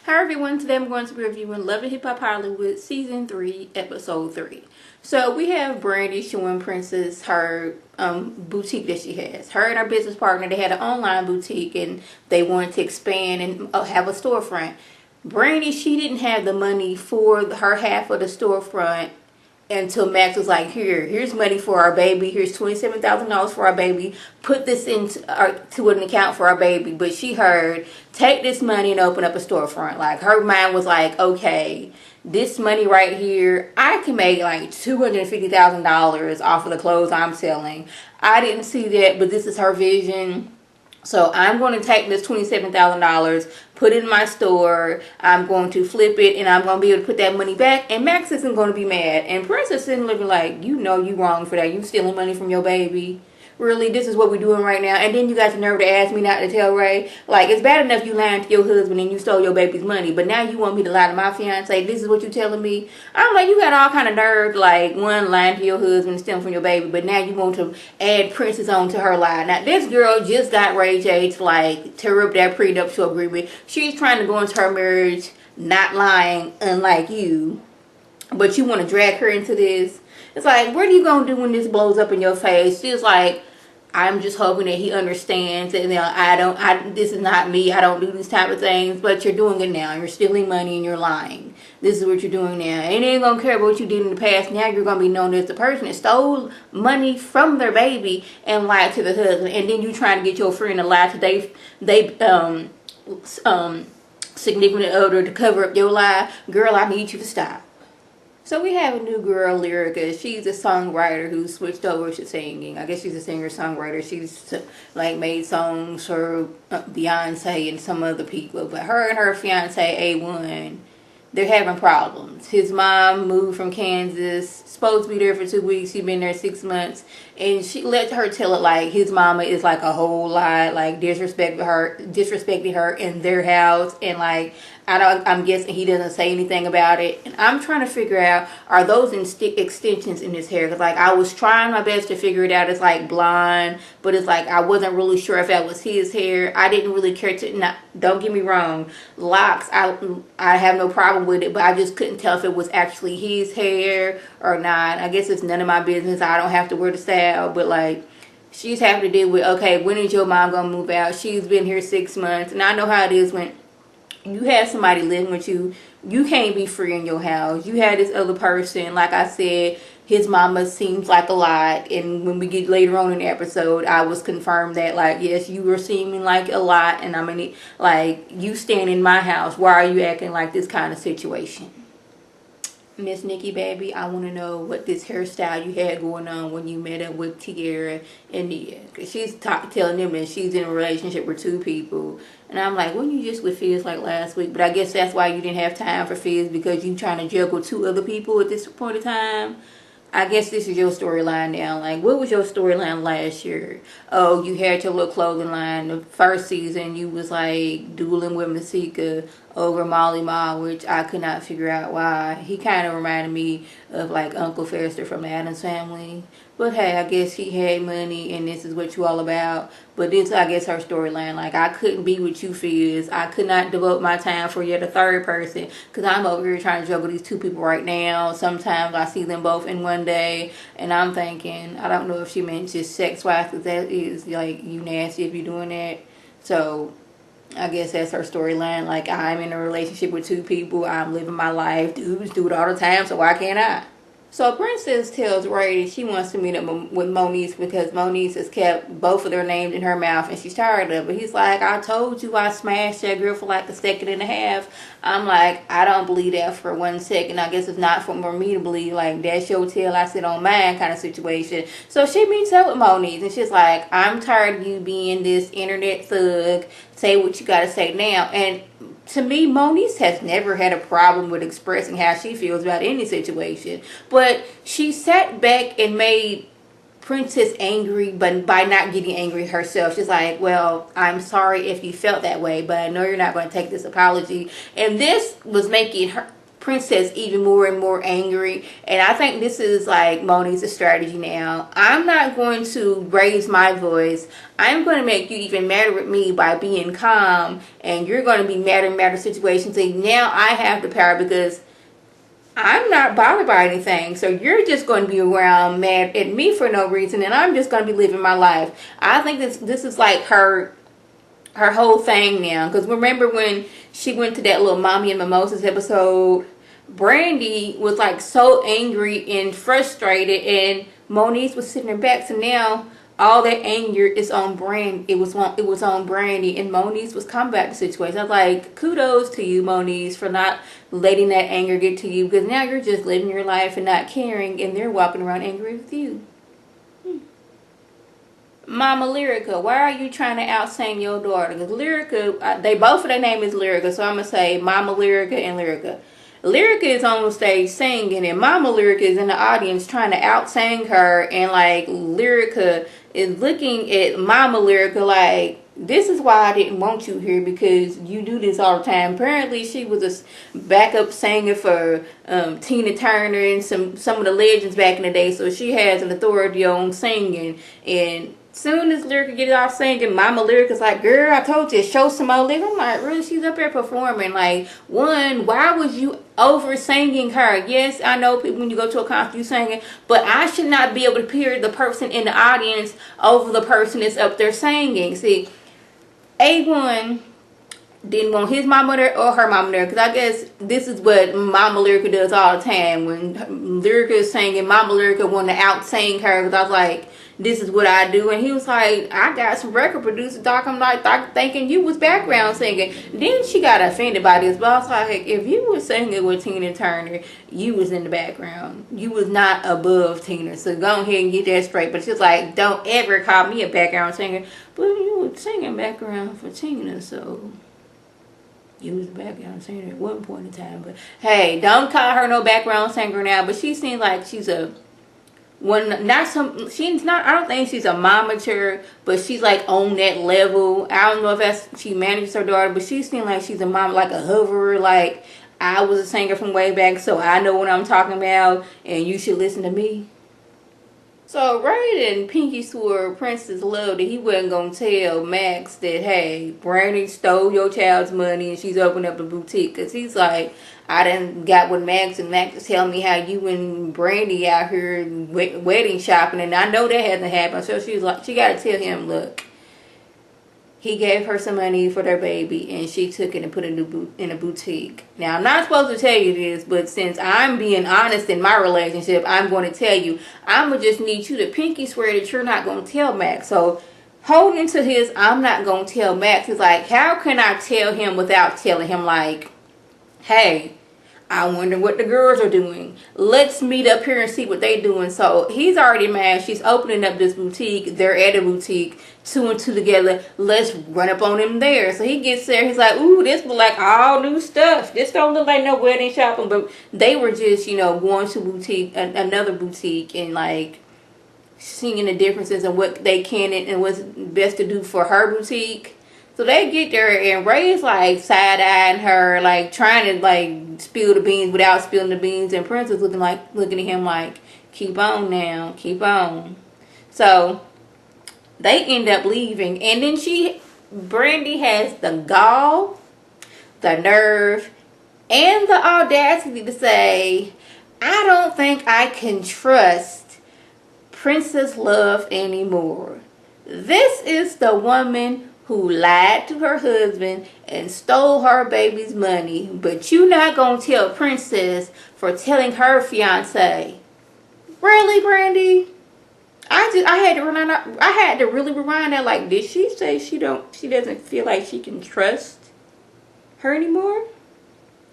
Hi everyone, today I'm going to be reviewing Love and Hip Hop Hollywood Season 3, Episode 3. So we have Brandy showing Princess her boutique that she has. Her and her business partner, they had an online boutique and they wanted to expand and have a storefront. Brandy, she didn't have the money for her half of the storefront until Max was like, here's money for our baby. Here's $27,000 for our baby. Put this to an account for our baby. But she heard, take this money and open up a storefront. Like, her mind was like, okay, this money right here, I can make like $250,000 off of the clothes I'm selling. I didn't see that, but this is her vision. So I'm going to take this $27,000, put it in my store, I'm going to flip it, and I'm going to be able to put that money back, and Max isn't going to be mad. And Princess isn't looking like, you know you wrong for that. You stealing money from your baby. Really, this is what we're doing right now. And then you got the nerve to ask me not to tell Ray. Like, it's bad enough you lying to your husband and you stole your baby's money, but now you want me to lie to my fiance. This is what you telling me? I'm like, you got all kind of nerve, like, one, lying to your husband and stealing from your baby, but now you want to add Princess on to her lie. Now, this girl just got Ray J to, like, tear up that prenuptial agreement. She's trying to go into her marriage not lying, unlike you, but you want to drag her into this. It's like, what are you going to do when this blows up in your face? She's like, I'm just hoping that he understands that, you know, this is not me. I don't do these type of things, but you're doing it now. You're stealing money and you're lying. This is what you're doing now. And they ain't going to care about what you did in the past. Now you're going to be known as the person that stole money from their baby and lied to the husband. And then you trying to get your friend to lie to they significant other to cover up your lie. Girl, I need you to stop. So we have a new girl, Lyrica. She's a songwriter who switched over to singing. I guess she's a singer-songwriter. She's like made songs for Beyonce and some other people. But her and her fiance, A1, they're having problems. His mom moved from Kansas, supposed to be there for 2 weeks. She's been there 6 months. And she let her tell it like his mama is like a whole lot, like disrespecting her in their house. And like, I'm guessing he doesn't say anything about it. And I'm trying to figure out, are those extensions in his hair? Because like, I was trying my best to figure it out. It's like blonde, but it's like, I wasn't really sure if that was his hair. I didn't really care to, don't get me wrong, locks, I have no problem with it, but I just couldn't tell if it was actually his hair or not. I guess it's none of my business. I don't have to wear the style, but like, she's having to deal with, okay, when is your mom gonna move out? She's been here 6 months, and I know how it is when you have somebody living with you. You can't be free in your house. You had this other person, like I said, his mama seems like a lot. And when we get later on in the episode, I was confirmed that, like, yes, you were seeming like a lot. And I mean, like, you stand in my house. Why are you acting like this kind of situation? Miss Nikki, baby, I want to know what this hairstyle you had going on when you met up with Tiara and Nia. Because she's telling them that she's in a relationship with 2 people. And I'm like, weren't you just with Fizz like last week? But I guess that's why you didn't have time for Fizz, because you trying to juggle 2 other people at this point in time. I guess this is your storyline now. Like, what was your storyline last year? Oh, you had your little clothing line. The first season, you was like dueling with Masika over Molly Ma, which I could not figure out why. He kind of reminded me of like Uncle Fester from the Addams Family. But hey, I guess he had money and this is what you all about. But this, I guess, her storyline. Like, I couldn't be with you, Fizz. I could not devote my time for yet a third person, because I'm over here trying to juggle these 2 people right now. Sometimes I see them both in one day, and I'm thinking, I don't know if she meant just sex-wise, because that is, like, you nasty if you're doing that. So I guess that's her storyline. Like, I'm in a relationship with 2 people. I'm living my life. Dudes do it all the time, so why can't I? So Princess tells Ray she wants to meet up with Moniz because Moniz has kept both of their names in her mouth and she's tired of it. He's like, I told you I smashed that girl for like a second and a half. I'm like, I don't believe that for 1 second. I guess it's not for me to believe. Like, that's your tail, I sit on mine kind of situation. So she meets up with Moniz and she's like, I'm tired of you being this internet thug. Say what you gotta say now. And to me, Moniz has never had a problem with expressing how she feels about any situation. But she sat back and made Princess angry, but by not getting angry herself. She's like, well, I'm sorry if you felt that way, but I know you're not going to take this apology. And this was making Princess even more and more angry. And I think this is like Moniz's strategy now. I'm not going to raise my voice. I'm going to make you even madder at me by being calm, and you're going to be madder and madder situations. And now I have the power because I'm not bothered by anything. So you're just going to be around mad at me for no reason, and I'm just going to be living my life. I think this is like her whole thing now. Because remember when she went to that little Mommy and Mimosas episode, Brandy was like so angry and frustrated, and Moniz was sitting in her back. So now all that anger is on Brandy. It was on Brandy, and Moniz was coming back to the situation. I was like, kudos to you, Moniz, for not letting that anger get to you, because now you're just living your life and not caring, and they're walking around angry with you. Mama Lyrica, why are you trying to out-sing your daughter? Because Lyrica, they both of their name is Lyrica, so I'm going to say Mama Lyrica and Lyrica. Lyrica is on the stage singing, and Mama Lyrica is in the audience trying to out-sing her, and like Lyrica is looking at Mama Lyrica like, this is why I didn't want you here, because you do this all the time. Apparently she was a backup singer for Tina Turner and some of the legends back in the day, so she has an authority on singing. And soon as Lyrica gets off singing, Mama Lyrica's like, girl, I told you, show some more live. I'm like, really? She's up there performing. Like, one, why was you over singing her? Yes, I know people, when you go to a concert, you singing, but I should not be able to peer the person in the audience over the person that's up there singing. See, A1 didn't want his mama there or her mama there, because I guess this is what Mama Lyrica does all the time. When Lyrica is singing, Mama Lyrica wanted to out-sing her, because I was like, this is what I do. And he was like, I got some record producers, Doc. I'm like, thinking you was background singing. Then she got offended by this, but I was like, if you was singing with Tina Turner, you was in the background. You was not above Tina. So go ahead and get that straight. But she's like, don't ever call me a background singer. But you were singing background for Tina, so you was a background singer at one point in time. But hey, don't call her no background singer now. But she seems like she's a she's not, I don't think she's a momager, but she's like on that level. I don't know if she manages her daughter, but she seems like she's a mom, like a hoverer. Like, I was a singer from way back, so I know what I'm talking about, and you should listen to me. So Ray and Pinky swore Princess Love that he wasn't going to tell Max that, hey, Brandy stole your child's money and she's opened up a boutique. Because he's like, I done got with Max, and Max is telling me how you and Brandy out here wedding shopping, and I know that hasn't happened. So she's like, she got to tell him, look, he gave her some money for their baby, and she took it and put it in a boutique. Now, I'm not supposed to tell you this, but since I'm being honest in my relationship, I'm going to tell you. I'm going to just need you to pinky swear that you're not going to tell Max. So, holding to his, I'm not going to tell Max, is like, how can I tell him without telling him, like, hey, I wonder what the girls are doing. Let's meet up here and see what they're doing. So he's already mad. She's opening up this boutique. They're at a boutique. 2 and 2 together. Let's run up on him there. So he gets there. He's like, ooh, this look like all new stuff. This don't look like no wedding shopping. But they were just, you know, going to boutique, another boutique, and like seeing the differences and what they can and what's best to do for her boutique. So they get there, and Ray's like side-eyeing her, like trying to like spill the beans without spilling the beans, and Princess looking at him like, keep on now, keep on. So they end up leaving, and then Brandy has the gall, the nerve, and the audacity to say, I don't think I can trust Princess Love anymore. This is the woman who lied to her husband and stole her baby's money, but you not gonna tell Princess for telling her fiance. Really, Brandy? I had to really rewind that. Like, did she say she doesn't feel like she can trust her anymore?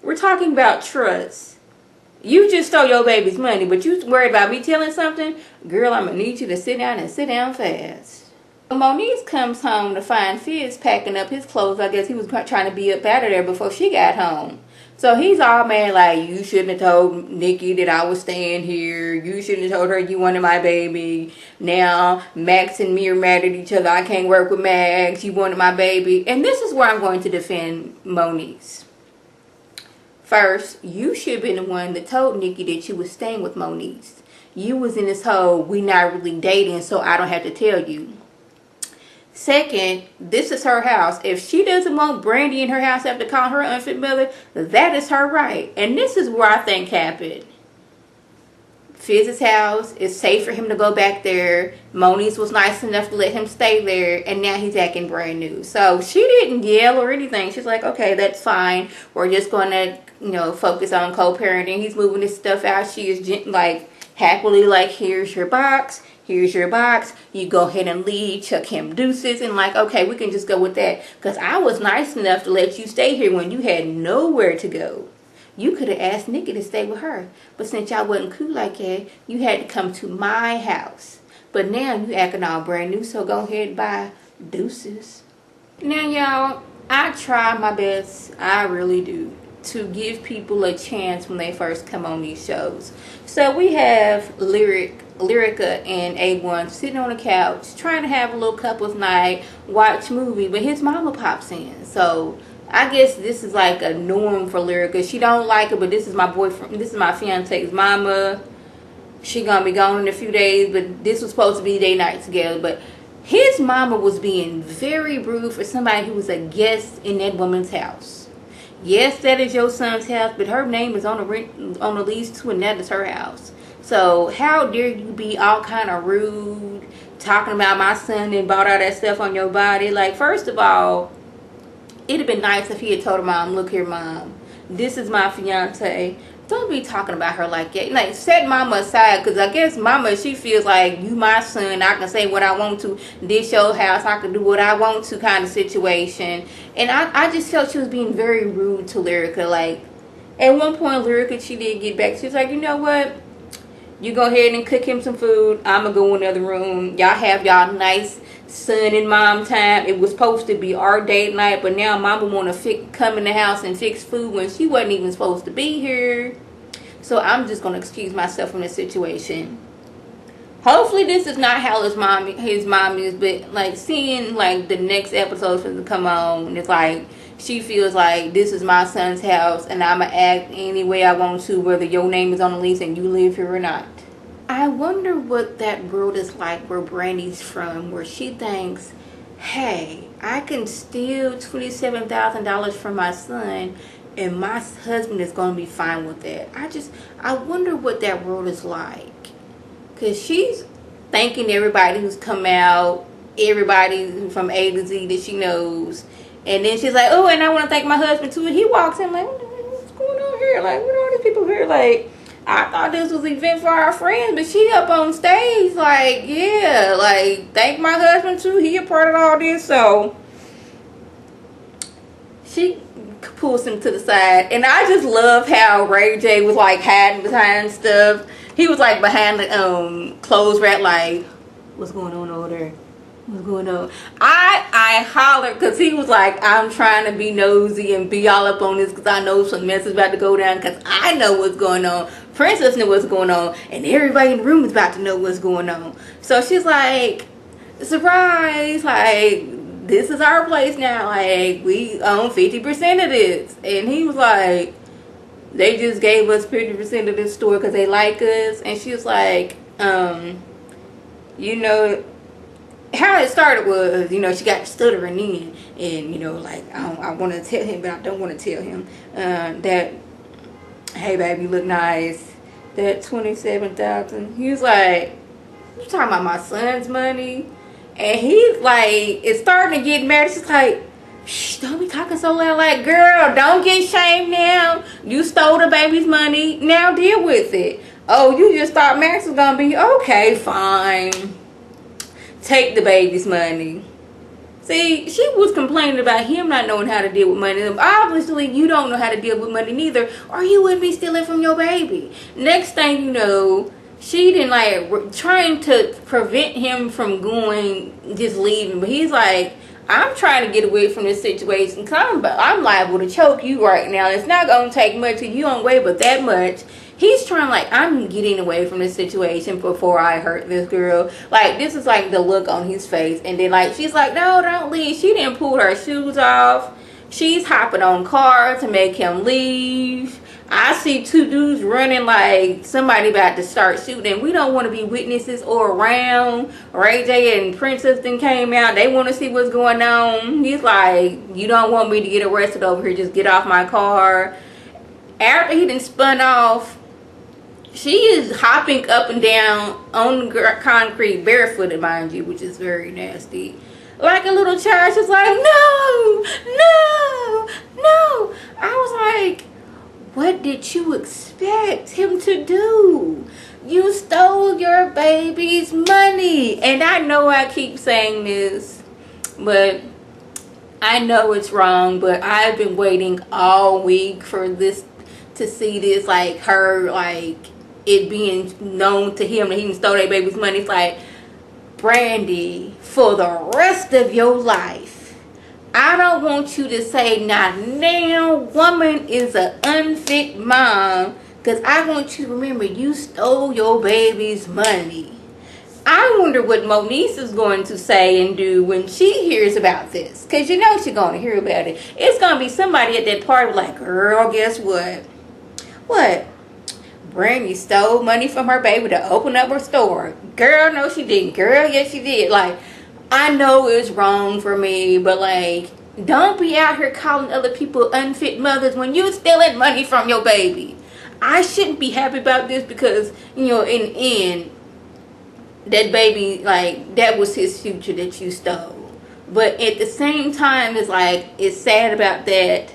We're talking about trust. You just stole your baby's money, but you worried about me telling something? Girl, I'm gonna need you to sit down and sit down fast. Moniz comes home to find Fizz packing up his clothes. I guess he was trying to be up out of there before she got home. So he's all mad, like, you shouldn't have told Nikki that I was staying here. You shouldn't have told her you wanted my baby. Now Max and me are mad at each other. I can't work with Max. You wanted my baby. And this is where I'm going to defend Moniz. First, you should have been the one that told Nikki that you was staying with Moniz. You was in this whole, we not really dating, so I don't have to tell you. Second, this is her house. If she doesn't want Brandy in her house after calling her unfit mother, that is her right. And this is where I think happened. Fizz's house, it's safe for him to go back there. Moniz was nice enough to let him stay there, and now he's acting brand new. So she didn't yell or anything. She's like, okay, that's fine. We're just going to, you know, focus on co-parenting. He's moving his stuff out. She is like happily like, here's your box. Here's your box. You go ahead and leave. Chuck him deuces. And like, okay, we can just go with that. Because I was nice enough to let you stay here when you had nowhere to go. You could have asked Nikki to stay with her. But since y'all wasn't cool like that, you had to come to my house. But now you acting all brand new, so go ahead and buy deuces. Now, y'all, I try my best, I really do, to give people a chance when they first come on these shows. So we have Lyrica and A1 sitting on the couch, trying to have a little couple's night, watch movie, but his mama pops in. So I guess this is like a norm for Lyrica. She don't like it, but this is my boyfriend. This is my fiance's mama. She gonna be gone in a few days, but this was supposed to be their night together. But his mama was being very rude for somebody who was a guest in that woman's house. Yes, that is your son's house, but her name is on the lease too, and that is her house. So how dare you be all kind of rude, talking about my son and bought all that stuff on your body? Like, first of all, it'd have been nice if he had told her mom, look here, mom, this is my fiance. Don't be talking about her like that. Like, set mama aside, because I guess mama, she feels like, you my son, I can say what I want to. This your house, I can do what I want to kind of situation. And I just felt she was being very rude to Lyrica. Like, at one point, Lyrica, she did get back. She was like, you know what? You go ahead and cook him some food. I'm going to go in the other room. Y'all have y'all nice son and mom time. It was supposed to be our date night, but now mama want to come in the house and fix food when she wasn't even supposed to be here. So I'm just going to excuse myself from this situation. Hopefully this is not how his mom is, but like seeing like the next episode to come on, and it's like she feels like this is my son's house and I'ma act any way I want to, whether your name is on the lease and you live here or not. I wonder what that world is like where Brandy's from, where she thinks, hey, I can steal $27,000 from my son and my husband is going to be fine with that. I wonder what that world is like. Because she's thanking everybody who's come out, everybody from A to Z that she knows. And then she's like, oh, and I want to thank my husband too. And he walks in like, what's going on here? Like, what are all these people here? Like, I thought this was an event for our friends, but she up on stage like, yeah, like, thank my husband too. He a part of all this. So she pulls him to the side. And I just love how Ray J was like hiding behind stuff. He was like behind the clothes rack like, what's going on over there? What's going on? I hollered because he was like, I'm trying to be nosy and be all up on this because I know some mess is about to go down because I know what's going on. Princess knew what's going on and everybody in the room is about to know what's going on. So she's like, surprise, like, this is our place now. Like, we own 50% of this. And he was like, they just gave us 50% of this store because they like us. And she was like, you know, how it started was, you know, she got stuttering in. And, you know, like, I want to tell him, but I don't want to tell him that, hey, baby, you look nice. That $27,000. He was like, you talking about my son's money? And he's like, it's starting to get mad. She's like, shh, don't be talking so loud. Like, girl, don't get shamed now. You stole the baby's money. Now deal with it. Oh, you just thought Max was going to be, okay, fine. Take the baby's money. See, she was complaining about him not knowing how to deal with money. Obviously, you don't know how to deal with money neither, or you wouldn't be stealing from your baby. Next thing you know, she didn't like trying to prevent him from going, just leaving. But he's like, I'm trying to get away from this situation. Cause I'm liable to choke you right now. It's not going to take much. You don't weigh but that much. He's trying like, I'm getting away from this situation before I hurt this girl. Like, this is like the look on his face. And then like, she's like, no, don't leave. She didn't pull her shoes off. She's hopping on cars to make him leave. I see two dudes running like somebody about to start shooting. We don't want to be witnesses or around. Ray J and Princess then came out. They want to see what's going on. He's like, you don't want me to get arrested over here. Just get off my car. After he done spun off, she is hopping up and down on the concrete, barefooted, mind you, which is very nasty. Like a little child. She's like, no, no, no. I was like, what did you expect him to do? You stole your baby's money. And I know I keep saying this, but I know it's wrong. But I've been waiting all week for this, to see this, like her, like it being known to him that he stole their baby's money. It's like, Brandy, for the rest of your life, I don't want you to say, "Now, now, woman is an unfit mom," because I want you to remember you stole your baby's money. I wonder what Moniz is going to say and do when she hears about this, because you know she's going to hear about it. It's going to be somebody at that party like, girl, guess what? What? Brandy stole money from her baby to open up her store. Girl, no she didn't. Girl, yes she did. Like, I know it's wrong for me, but like, don't be out here calling other people unfit mothers when you stealing money from your baby. I shouldn't be happy about this because, you know, in the end, that baby, like, that was his future that you stole. But at the same time, it's like, it's sad about that.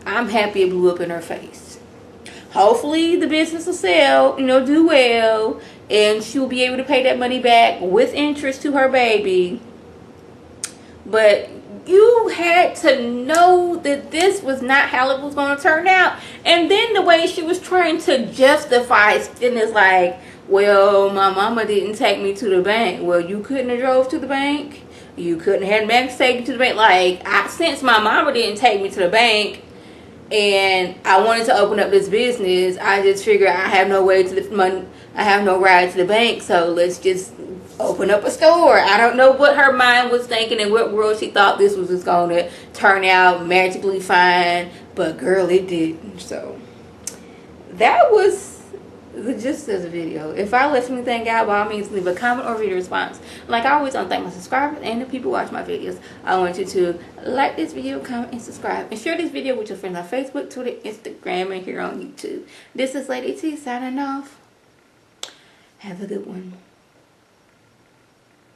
I'm happy it blew up in her face. Hopefully the business will sell, you know, do well, and she'll be able to pay that money back with interest to her baby. But you had to know that this was not how it was going to turn out. And then the way she was trying to justify it is like, well, my mama didn't take me to the bank. Well, you couldn't have drove to the bank. You couldn't have Max take you to the bank. Like, since my mama didn't take me to the bank, and I wanted to open up this business, I just figured I have no way to the money. I have no ride to the bank, so let's just open up a store. I don't know what her mind was thinking and what world she thought this was just going to turn out magically fine. But girl, it didn't. So that was the gist of the video. If I left anything out, by all means leave a comment or video response. Like I always, I want to thank my subscribers and the people who watch my videos. I want you to like this video, comment, and subscribe, and share this video with your friends on Facebook, Twitter, Instagram, and here on YouTube. This is Lady T signing off. Have a good one.